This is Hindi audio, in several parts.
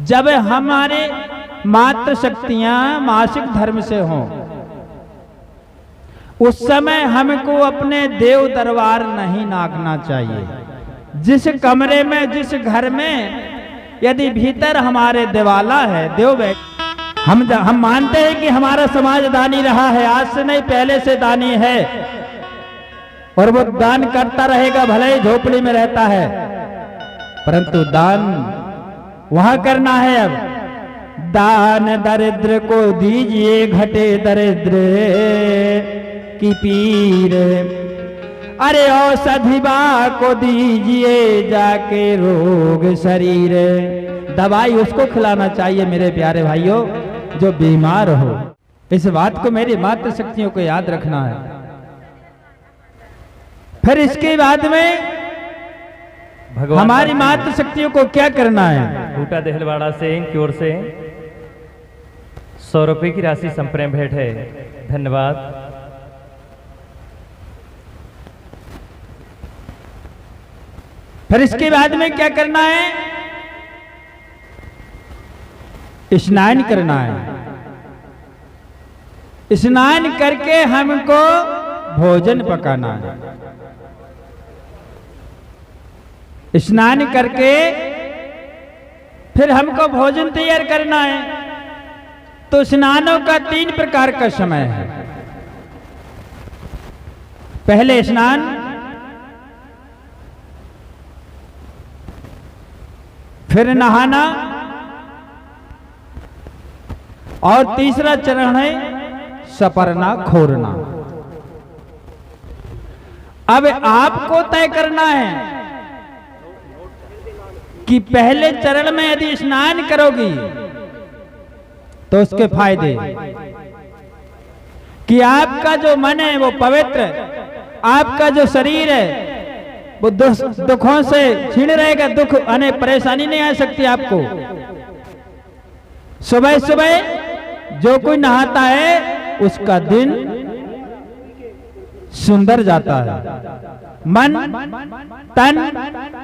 जब हमारे मातृ शक्तियां मासिक धर्म से हों, उस समय हमको अपने देव दरबार नहीं नागना चाहिए। जिस कमरे में, जिस घर में यदि भीतर हमारे दिवाला है, देव हम मानते हैं कि हमारा समाज दानी रहा है, आज से नहीं पहले से दानी है और वो दान करता रहेगा, भले ही झोपड़ी में रहता है, परंतु दान वहां करना है। अब दान दरिद्र को दीजिए, घटे दरिद्र की पीर, अरे औषधि बा को दीजिए जाके रोग शरीर। दवाई उसको खिलाना चाहिए मेरे प्यारे भाइयों जो बीमार हो। इस बात को मेरी मातृ शक्तियों को याद रखना है। फिर इसके बाद में हमारी मातृ शक्तियों को क्या करना है? बूटा देहलवाड़ा से की ओर से 100 रुपए की राशि संप्रेम भेंट है, धन्यवाद। फिर इसके बाद में क्या करना है? स्नान करना है। स्नान करके हमको भोजन पकाना है। स्नान करके फिर हमको भोजन तैयार करना है। तो स्नानों का 3 प्रकार का समय है। पहले स्नान, फिर नहाना, और तीसरा चरण है सपरना, खोरना। अब आपको तय करना है कि पहले चरण में यदि स्नान करोगी तो उसके फायदे कि आपका जो मन है वो पवित्र, आपका जो शरीर है वो दुखों से छीन रहेगा, दुख यानी परेशानी नहीं आ सकती आपको। सुबह सुबह जो कोई नहाता है उसका दिन सुंदर जाता है, मन तन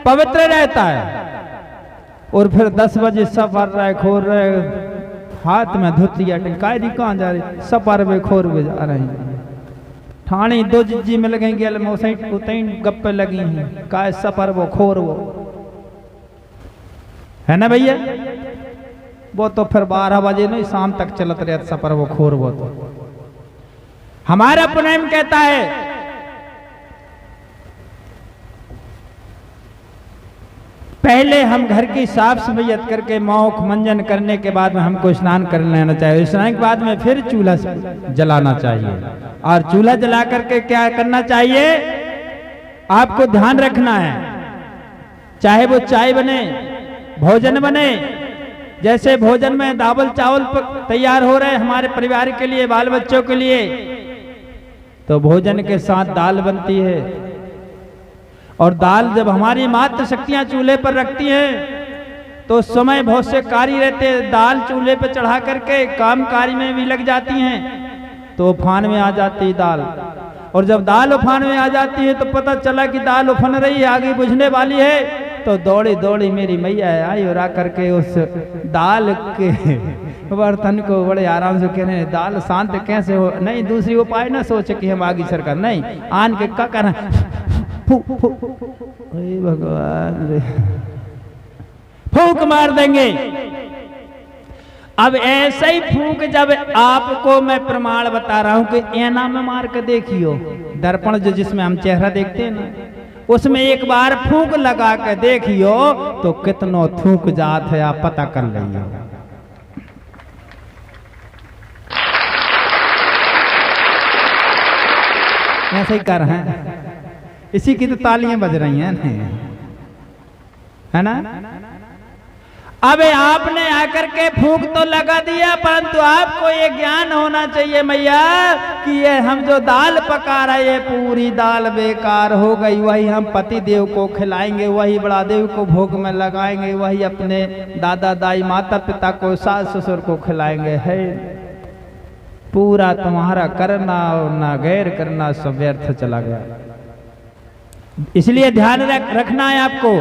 पवित्र रहता है। और फिर 10 बजे सफर रहे, खोर रहे, हाथ में धुतिया टिकाई कहाँ जा रही, सफर में खोर में जा रही, ठाणी 2 जिज्जी में लगेंगे, उतई गप्पे लगी हैं, का सफर वो खोर वो है ना भैया। वो तो फिर 12 बजे नहीं शाम तक चलत रहे सफर वो खोर वो। तो हमारा पुनः कहता है पहले हम घर की साफ सफाई करके मौख मंजन करने के बाद में हमको स्नान कर लेना चाहिए। स्नान के बाद में फिर चूल्हा जलाना चाहिए। और चूल्हा जला करके क्या करना चाहिए? आपको ध्यान रखना है, चाहे वो चाय बने, भोजन बने, जैसे भोजन में दावल चावल तैयार हो रहे हमारे परिवार के लिए, बाल बच्चों के लिए, तो भोजन के साथ दाल बनती है। और दाल जब हमारी मातृ शक्तियां चूल्हे पर रखती हैं तो उस समय बहुत से कार्य रहते हैं, दाल चूल्हे पर चढ़ा करके काम कार्य में भी लग जाती हैं, तो उफान में आ जाती है दाल। और जब दाल उफान में आ जाती है तो पता चला कि दाल उफन रही है, आगे बुझने वाली है, तो दौड़ी दौड़ी मेरी मैया आई और आकर के उस दाल के बर्तन को बड़े आराम से कह रहे हैं दाल शांत कैसे हो। नहीं, दूसरी उपाय ना सोचे कि हम आगे सरकार, नहीं, आन के क्या करना, भगवान रे, फूंक मार देंगे। अब ऐसे ही फूंक जब आपको मैं प्रमाण बता रहा हूं कि ऐना में मार के देखियो, दर्पण जो जिसमें हम चेहरा देखते हैं ना, उसमें एक बार फूंक लगा के देखियो तो कितनो थूक जात है आप पता कर लियो। ऐसे ही कर रहे हैं, इसी की तो तालियां बज रही हैं, है ना। अब आपने आकर के फूंक तो लगा दिया, परंतु आपको ये ज्ञान होना चाहिए मैया कि ये हम जो दाल पका रहे ये पूरी दाल बेकार हो गई। वही हम पति देव को खिलाएंगे, वही बड़ा देव को भोग में लगाएंगे, वही अपने दादा दाई माता पिता को सास ससुर को खिलाएंगे। है पूरा तुम्हारा करना और ना गैर करना सब व्यर्थ चला गया। इसलिए ध्यान रखना है, आपको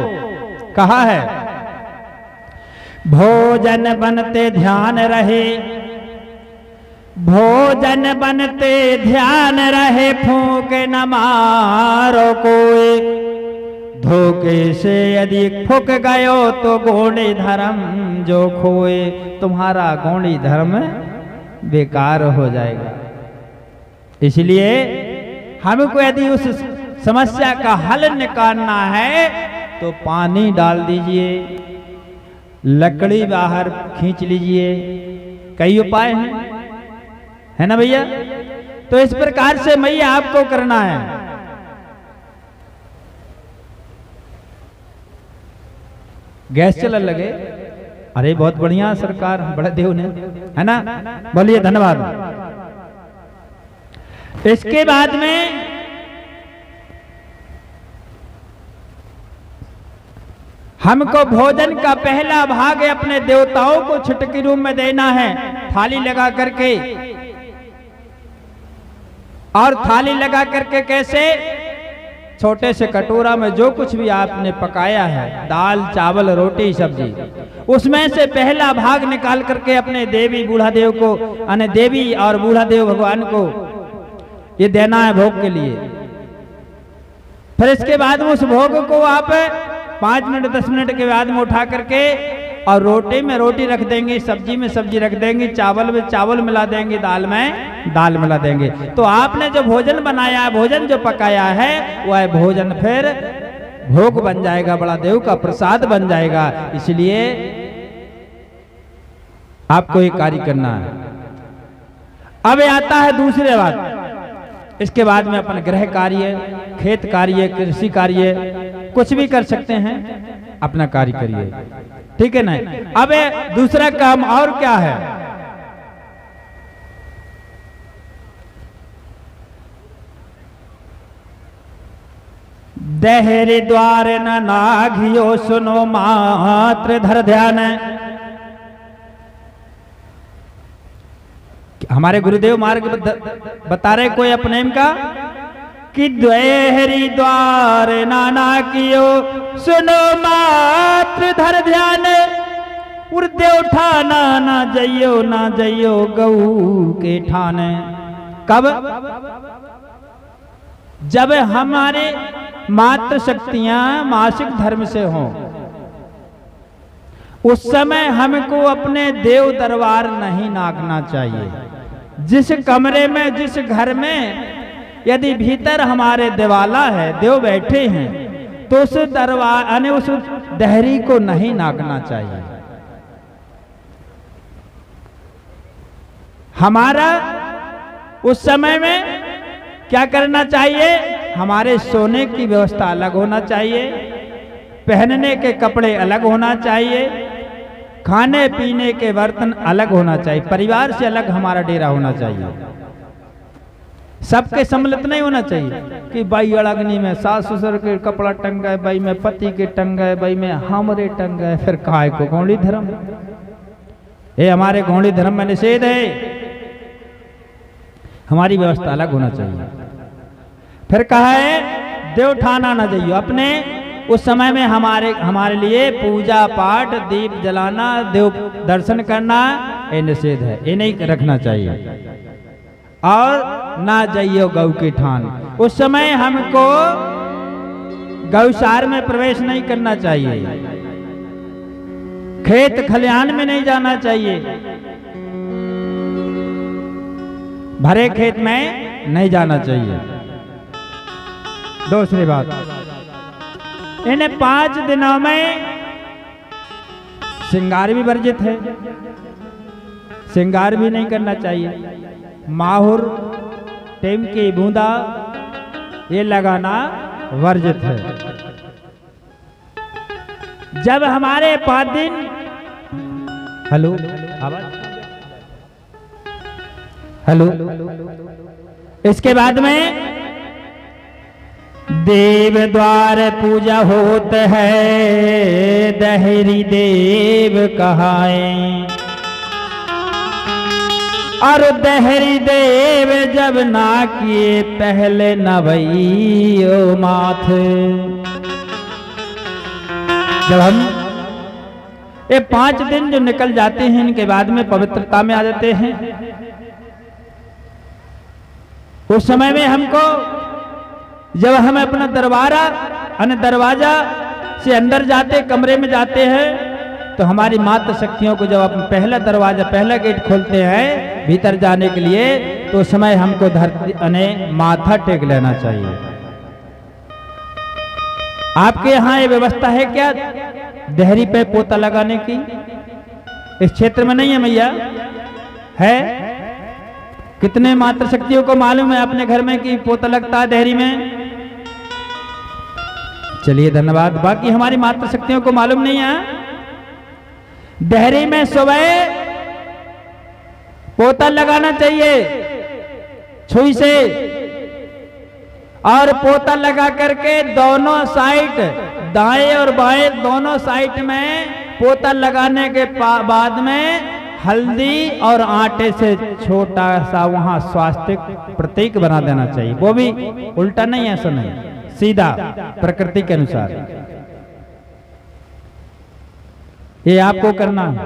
कहा है भोजन बनते ध्यान रहे, भोजन बनते ध्यान रहे, फूंक न मारो कोई, धोखे से यदि फूक गयो तो गौणी धर्म जो खोए, तुम्हारा गौणी धर्म बेकार हो जाएगा। इसलिए हमको यदि उस समस्या का हल निकालना है तो पानी डाल दीजिए, लकड़ी बाहर खींच लीजिए, कई उपाय हैं, है ना भैया। तो इस प्रकार से मैया आपको करना है। गैस चलने लगे, अरे बहुत बढ़िया सरकार, बड़े देव ने, है ना, बोलिए धन्यवाद। इसके बाद में हमको भोजन का पहला भाग अपने देवताओं को छुटकी रूप में देना है, थाली लगा करके। और थाली लगा करके कैसे? छोटे से कटोरा में जो कुछ भी आपने पकाया है, दाल चावल रोटी सब्जी, उसमें से पहला भाग निकाल करके अपने देवी बूढ़ा देव को, यानी देवी और बूढ़ा देव भगवान को ये देना है भोग के लिए। फिर इसके बाद उस भोग को आप 5 मिनट 10 मिनट के बाद में उठा करके और रोटी में रोटी रख देंगे, सब्जी में सब्जी रख देंगे, चावल में चावल मिला देंगे, दाल में दाल मिला देंगे। तो आपने जो भोजन बनाया, भोजन जो पकाया है, वह भोजन फिर भोग बन जाएगा, बड़ा देव का प्रसाद बन जाएगा। इसलिए आपको ये कार्य करना है। अब आता है दूसरे बात। इसके बाद में अपन गृह कार्य, खेत कार्य, कृषि कार्य, कुछ भी कर सकते हैं, अपना कार्य करिए, ठीक है ना। अब दूसरा काम और क्या है? देहरी द्वार न नाघियो, सुनो मात्र धर ध्यान। हमारे गुरुदेव मार्ग बता रहे कोई अपने का कि द्वेहरी द्वार नाना कियो, सुनो मात्र धर ध्यान। उर्दे उठाना ना जइयो गऊ के ठान। कब? जब हमारे मात्र शक्तियां मासिक धर्म से हों, उस समय हमको अपने देव दरबार नहीं नागना चाहिए। जिस कमरे में, जिस घर में यदि भीतर हमारे देवाला है, देव बैठे हैं, तो उस दरबार यानी उस दहरी को नहीं नागना चाहिए। हमारा उस समय में क्या करना चाहिए? हमारे सोने की व्यवस्था अलग होना चाहिए, पहनने के कपड़े अलग होना चाहिए, खाने पीने के बर्तन अलग होना चाहिए, परिवार से अलग हमारा डेरा होना चाहिए। सबके सम्मिलित नहीं होना चाहिए कि भाई अड़गनी में सास ससुर के कपड़ा टंग गए, भाई में पति के टंग गए, भाई में हमरे टंग गए, फिर काय को गौड़ी धर्म। ये हमारे गौड़ी धर्म में निषेध है। हमारी व्यवस्था अलग होना चाहिए। फिर कहा है देव ठाना न जाइयो। अपने उस समय में हमारे लिए पूजा पाठ, दीप जलाना, देव दर्शन करना ये निषेध है, ये नहीं रखना चाहिए। और ना जाइयो गौ के ठान। उस समय हमको गौशार में प्रवेश नहीं करना चाहिए, खेत खलिहान में नहीं जाना चाहिए, भरे खेत में नहीं जाना चाहिए। दूसरी बात, इन 5 दिनों में श्रृंगार भी वर्जित है, श्रृंगार भी नहीं करना चाहिए। माहुर, टेम की बूंदा ये लगाना वर्जित है। जब हमारे 5 दिन, हेलो आवाज, हेलो, इसके बाद में देव द्वार पूजा होत है, दहरी देव कहाए। और दहरी देव जब ना किए पहले नवैयो माथ। जब हम ये 5 दिन जो निकल जाते हैं इनके बाद में पवित्रता में आ जाते हैं। उस समय में हमको जब हम अपना दरवाजा से अंदर जाते, कमरे में जाते हैं, तो हमारी मात्र शक्तियों को जब अपन पहला दरवाजा, पहला गेट खोलते हैं भीतर जाने के लिए, तो उस समय हमको धरती माथा टेक लेना चाहिए। आपके यहाँ ये व्यवस्था है क्या देहरी पे पोता लगाने की? इस क्षेत्र में नहीं है मैया, है? कितने मात्र शक्तियों को मालूम है अपने घर में कि पोता लगता है देहरी में? चलिए धन्यवाद। बाकी हमारी मात्र शक्तियों को मालूम नहीं है। देहरी में सुबह पोता लगाना चाहिए छुई से, और पोता लगा करके दोनों साइड, दाएं और बाएं दोनों साइड में पोता लगाने के बाद में हल्दी और आटे से छोटा सा वहां स्वास्तिक प्रतीक बना देना चाहिए। वो भी उल्टा नहीं, ऐसा नहीं, सीधा प्रकृति के अनुसार। ये आपको करना है।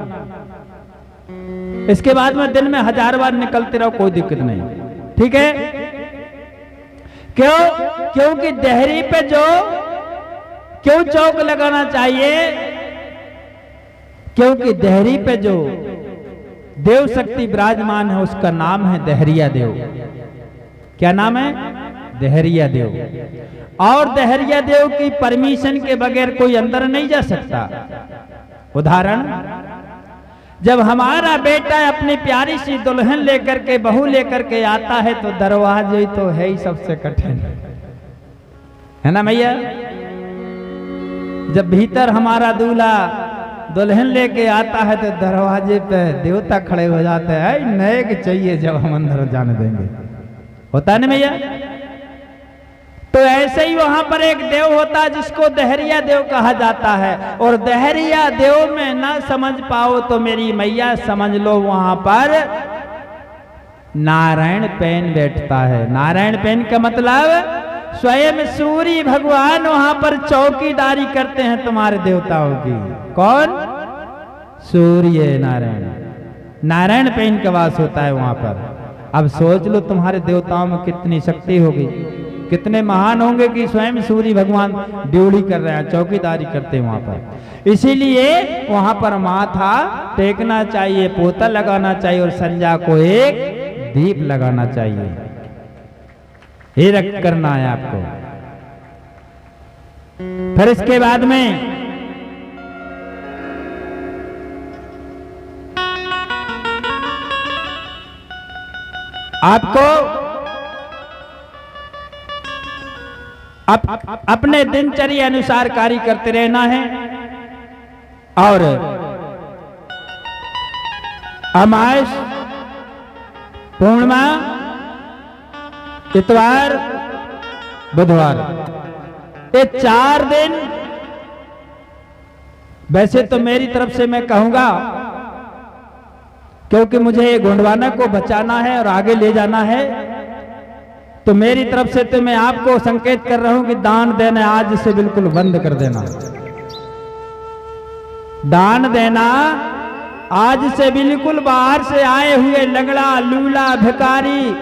इसके बाद में दिन में 1000 बार निकलते रहो, कोई दिक्कत नहीं, ठीक है? क्यों? क्योंकि देहरी पे क्यों चौक लगाना चाहिए? क्योंकि देहरी पे जो देव शक्ति विराजमान है उसका नाम है देहरिया देव। क्या नाम है? देहरिया देव। और देहरिया देव की परमिशन के बगैर कोई अंदर नहीं जा सकता। उदाहरण, जब हमारा बेटा अपनी प्यारी सी दुल्हन लेकर के, बहू लेकर के आता है, तो दरवाजे तो है ही सबसे कठिन, है ना भैया? जब भीतर हमारा दूल्हा दुल्हन लेके आता है तो दरवाजे पे देवता खड़े हो जाते हैं, नए के चाहिए जब हम अंदर जाने देंगे। होता है ना भैया? तो ऐसे ही वहां पर एक देव होता है जिसको देहरिया देव कहा जाता है। और देहरिया देव में ना समझ पाओ तो मेरी मैया समझ लो वहां पर नारायण पेन बैठता है। नारायण पेन का मतलब स्वयं सूर्य भगवान वहां पर चौकीदारी करते हैं तुम्हारे देवताओं की। कौन? सूर्य नारायण। नारायण पेन का वास होता है वहां पर। अब सोच लो तुम्हारे देवताओं में कितनी शक्ति होगी, कितने महान होंगे कि स्वयं सूर्य भगवान ड्यूटी कर रहे हैं, चौकीदारी करते हैं वहां पर। इसीलिए वहां पर माथा टेकना चाहिए, पोता लगाना चाहिए और संध्या को एक दीप लगाना चाहिए। ये रख करना है आपको। फिर इसके बाद में आपको अपने दिनचर्या अनुसार कार्य करते रहना है। और अमावस, पूर्णिमा, इतवार, बुधवार, ये 4 दिन वैसे तो मेरी तरफ से मैं कहूंगा, क्योंकि मुझे गोंडवाना को बचाना है और आगे ले जाना है, तो मेरी तरफ से तो मैं आपको संकेत कर रहा हूं कि दान देना आज से बिल्कुल बंद कर देना। दान देना आज से बिल्कुल, बाहर से आए हुए लंगड़ा, लूला, भिखारी,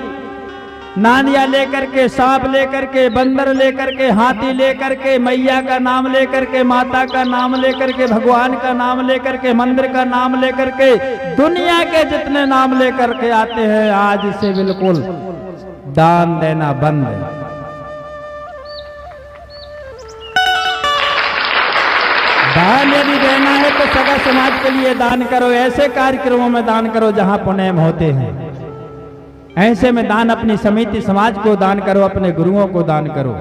नानिया लेकर के, सांप लेकर के, बंदर लेकर के, हाथी लेकर के, मैया का नाम लेकर के, माता का नाम लेकर के, भगवान का नाम लेकर के, मंदिर का नाम लेकर के, दुनिया के जितने नाम लेकर के आते हैं, आज से बिल्कुल दान देना बंद है। दान यदि देना है तो सगा समाज के लिए दान करो, ऐसे कार्यक्रमों में दान करो जहां पुण्य होते हैं। ऐसे में दान अपनी समिति समाज को दान करो, अपने गुरुओं को दान करो।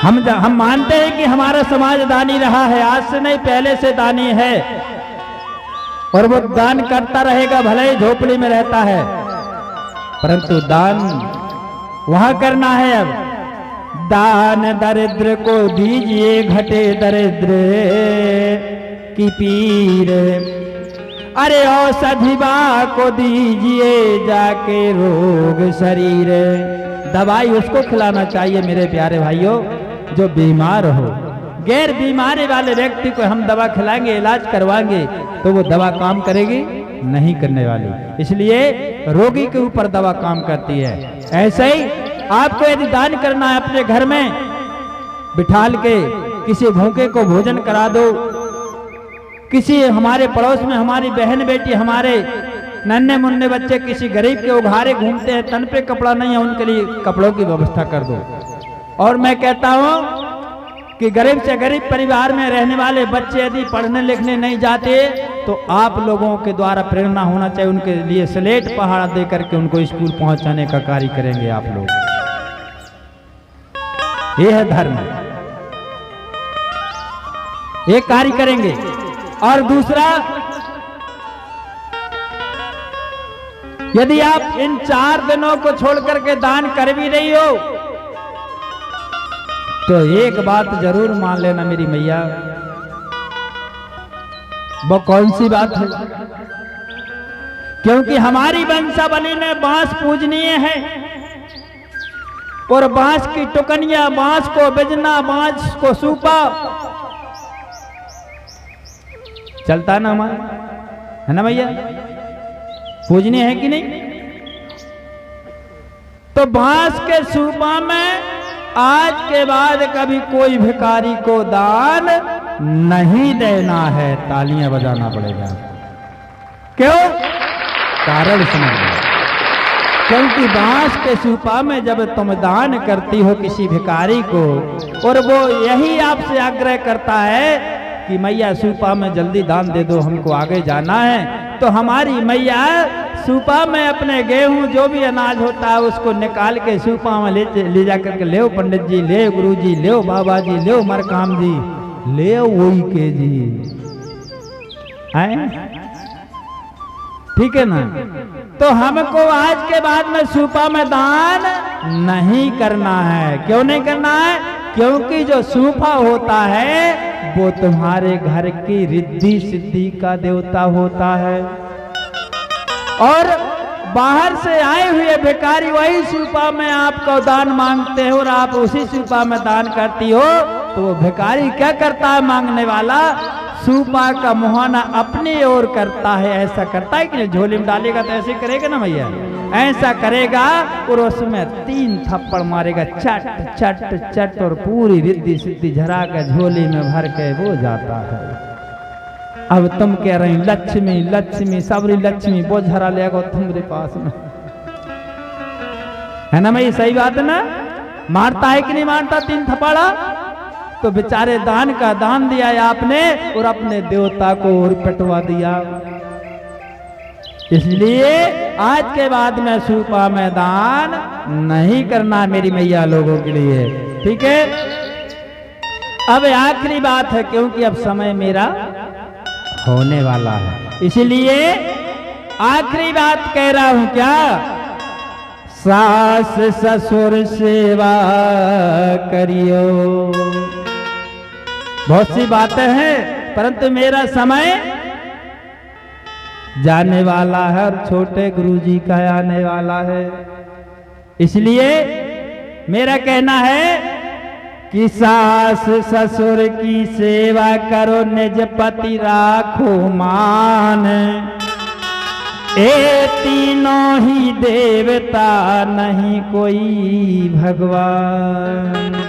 हम मानते हैं कि हमारा समाज दानी रहा है, आज से नहीं पहले से दानी है, और वो दान करता रहेगा, भले ही झोपड़ी में रहता है, परंतु दान वहां करना है। अब दान दरिद्र को दीजिए, घटे दरिद्र की पीर, अरे औषधि बा को दीजिए जाके रोग शरीर। दवाई उसको खिलाना चाहिए मेरे प्यारे भाइयों जो बीमार हो। गैर बीमारी वाले व्यक्ति को हम दवा खिलाएंगे, इलाज करवाएंगे, तो वो दवा काम करेगी नहीं करने वाली। इसलिए रोगी के ऊपर दवा काम करती है। ऐसे ही आपको यदि दान करना है, अपने घर में बिठाल के किसी भूखे को भोजन करा दो, किसी हमारे पड़ोस में हमारी बहन बेटी, हमारे नन्हे मुन्ने बच्चे किसी गरीब के उघारे घूमते हैं, तन पे कपड़ा नहीं है, उनके लिए कपड़ों की व्यवस्था कर दो। और मैं कहता हूं कि गरीब से गरीब परिवार में रहने वाले बच्चे यदि पढ़ने लिखने नहीं जाते तो आप लोगों के द्वारा प्रेरणा होना चाहिए, उनके लिए स्लेट पहाड़ दे करके उनको स्कूल पहुंचाने का कार्य करेंगे आप लोग। ये है धर्म, ये कार्य करेंगे। और दूसरा, यदि आप इन 4 दिनों को छोड़ करके दान कर भी रही हो तो एक बात जरूर मान लेना मेरी मैया। वो कौन सी बात है? क्योंकि हमारी वंशावली में बांस पूजनीय है और बांस की टुकनिया, बांस को बिजना, बांस को सूपा चलता ना हमारा, है ना भैया? पूजनीय है कि नहीं? तो बांस के सूपा में आज के बाद कभी कोई भिखारी को दान नहीं देना है। तालियां बजाना पड़ेगा। क्यों? कारण समझ लो। क्योंकि बांस के सूपा में जब तुम दान करती हो किसी भिखारी को और वो यही आपसे आग्रह करता है कि मैया सूपा में जल्दी दान दे दो, हमको आगे जाना है, तो हमारी मैया सूपा में अपने गेहूं जो भी अनाज होता है उसको निकाल के सूपा में ले जा करके ले पंडित जी, ले गुरु जी, ले बाबा जी, ले मरकाम जी, ले वही के जी, ठीक है ना? तो हमको आज के बाद में सूपा में दान नहीं करना है। क्यों नहीं करना है? क्योंकि जो सूपा होता है वो तुम्हारे घर की रिद्धि सिद्धि का देवता होता है और बाहर से आए हुए भिखारी वही सूपा में आपको दान मांगते हो और आप उसी सूपा में दान करती हो, तो वो भिखारी क्या करता है? मांगने वाला सूपा का मुहाना अपनी ओर करता है। ऐसा करता है कि झोली में डालेगा तो ऐसे करेगा ना भैया, ऐसा करेगा और उसमें 3 थप्पड़ मारेगा, चट चट चट, और पूरी रिद्धि सिद्धि झरा के झोली में भर के वो जाता है। अब तुम कह रही लक्ष्मी लक्ष्मी, सबरी लक्ष्मी वो झरा लेगा तुम्हारे पास में, है ना भाई? सही बात है ना? मारता है कि नहीं मारता 3 थप्पड़ा? तो बेचारे दान का दान दिया है आपने और अपने देवता को और पिटवा दिया। इसलिए आज के बाद में सूपा में दान नहीं करना मेरी मैया लोगों के लिए, ठीक है? अब आखिरी बात है, क्योंकि अब समय मेरा होने वाला है, इसलिए आखिरी बात कह रहा हूं। क्या? सास ससुर सेवा करियो। बहुत सी बातें हैं परंतु मेरा समय जाने वाला है और छोटे गुरुजी का आने वाला है, इसलिए मेरा कहना है कि सास ससुर की सेवा करो, निज पति राखो मान, ए तीनों ही देवता नहीं कोई भगवान।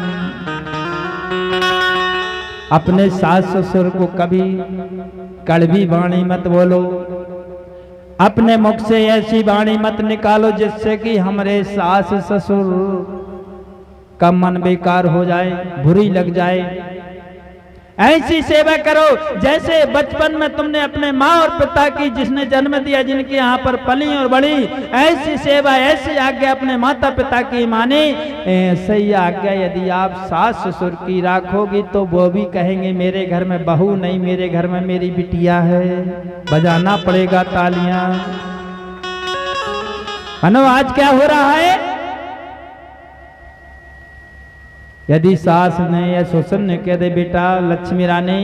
अपने सास ससुर को कभी कड़वी वाणी मत बोलो, अपने मुख से ऐसी वाणी मत निकालो जिससे कि हमारे सास ससुर का मन बेकार हो जाए, बुरी लग जाए। ऐसी सेवा करो जैसे बचपन में तुमने अपने माँ और पिता की, जिसने जन्म दिया, जिनके यहाँ पर पली और बड़ी, ऐसी सेवा, ऐसी आज्ञा अपने माता पिता की माने। ऐसी आज्ञा यदि आप सास ससुर की राखोगी तो वो भी कहेंगे मेरे घर में बहू नहीं, मेरे घर में मेरी बिटिया है। बजाना पड़ेगा तालियां। अनु आज क्या हो रहा है? यदि सास ने या ससुर ने कह दे बेटा लक्ष्मी रानी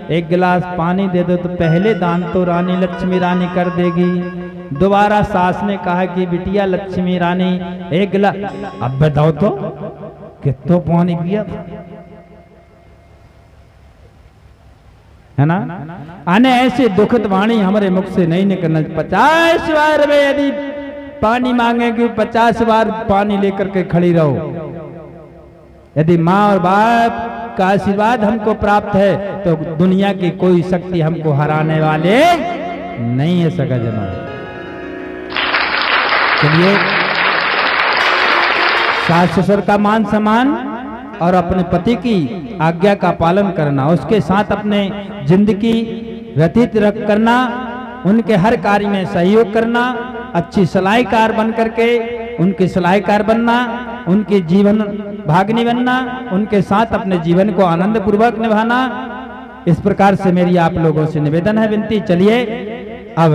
एक गिलास पानी दे दो, तो पहले दान तो रानी लक्ष्मी रानी कर देगी। दोबारा सास ने कहा कि बिटिया लक्ष्मी रानी एक गिलास, अब बताओ तो कितना पानी पिया था? है ना। आने ऐसे दुखद वाणी हमारे मुख से नहीं निकलना। 50 बार में यदि पानी मांगेगी 50 बार पानी लेकर के खड़ी रहो। यदि माँ और बाप का आशीर्वाद हमको प्राप्त है तो दुनिया की कोई शक्ति हमको हराने वाले नहीं है सगा जना। चलिए, सास ससुर का मान सम्मान और अपने पति की आज्ञा का पालन करना, उसके साथ अपने जिंदगी व्यतीत करना, उनके हर कार्य में सहयोग करना, अच्छी सलाहकार बन करके उनके सलाहकार बनना, उनके जीवन भागनी बनना, उनके साथ अपने जीवन को आनंद पूर्वक निभाना। इस प्रकार से मेरी आप लोगों से निवेदन है, विनती। चलिए अब